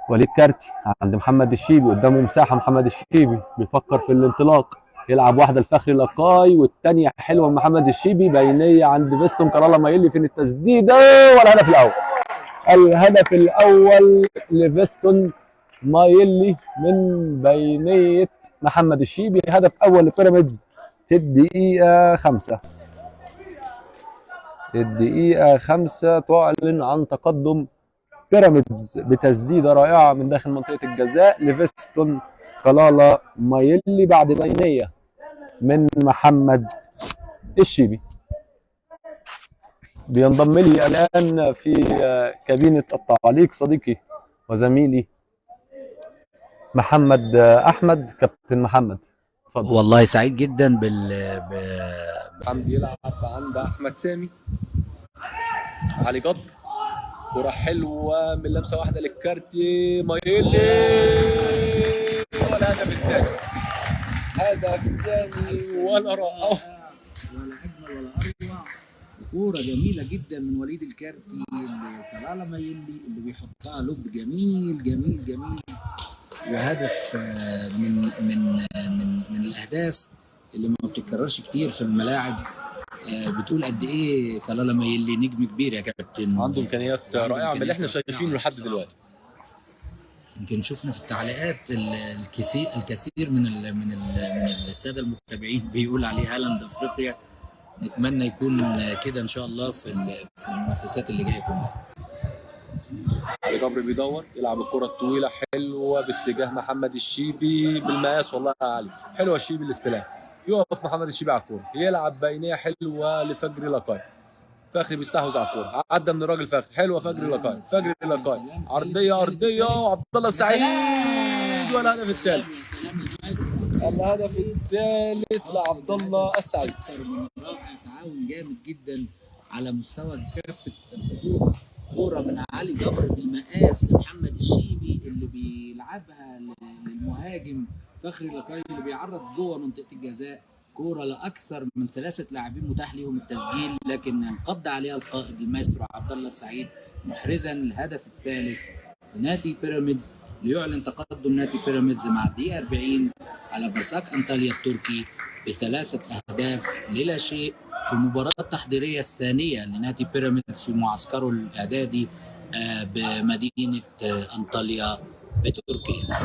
وليد كارتي عند محمد الشيبي، قدامه مساحه، محمد الشيبي بيفكر في الانطلاق، يلعب واحده لفخري لقاي والثانيه حلوه من محمد الشيبي، بينيه عند فيستون كرالا مايلي في التسديده، والهدف الاول. الهدف الاول لفيستون مايلي من بينيه محمد الشيبي، هدف اول لبيراميدز في الدقيقه 5. الدقيقه 5 تعلن عن تقدم بيراميدز بتسديده رائعه من داخل منطقه الجزاء لفيستون كلالا مايلي بعد بينيه من محمد الشيبي. بينضم لي الان في كابينه التعليق صديقي وزميلي محمد احمد. كابتن محمد اتفضل. والله سعيد جدا عم بيلعب عند احمد سامي، علي جبر، كرة حلوة من لمسة واحدة للكارتي مايلي، والهدف الثاني. هدف ثاني ولا رائع ولا اجمل ولا اروع. كوره جميله جدا من وليد الكارتي كرالا مايلي اللي بيحطها لوب جميل جميل جميل، وهدف من الاهداف اللي ما بتتكررش كتير في الملاعب. بتقول قد ايه كرالا مايلي نجم كبير يا كابتن، عنده امكانيات رائعه من اللي احنا شايفينه لحد دلوقتي. يمكن شفنا في التعليقات الكثير من الساده المتابعين بيقول عليه هالاند افريقيا. نتمنى يكون كده ان شاء الله في المنافسات اللي جايه كلها. علي جبر بيدور يلعب الكره الطويله حلوه باتجاه محمد الشيبي بالمقاس، والله يا علي حلوه الشيبي الاستلام، يقف محمد الشيبي على الكوره يلعب بينيه حلوه لفجري لقاي، فخري بيستحوذ على الكوره، عدى من الراجل فخري، حلوه فجري لقاي، فجري لقاي، عرضيه ارضيه وعبد الله السعيد، والهدف الثالث. الهدف الثالث لعبد الله السعيد. اكثر من رائع، تعاون جامد جدا على مستوى كافه الخطوط. كوره من علي جبر بالمقاس لمحمد الشيبي اللي بيلعبها للمهاجم فخري لقاي اللي بيعرض جوه منطقه الجزاء. كوره لاكثر من 3 لاعبين متاح ليهم التسجيل، لكن انقض عليها القائد المايسترو عبد الله السعيد محرزا الهدف الثالث لنادي بيراميدز، ليعلن تقدم نادي بيراميدز مع الدقيقه 40 على فاساك انطاليا التركي ب3 أهداف للا شيء في المباراة التحضيرية الثانية لنادي بيراميدز في معسكره الإعدادي بمدينة أنطاليا بتركيا.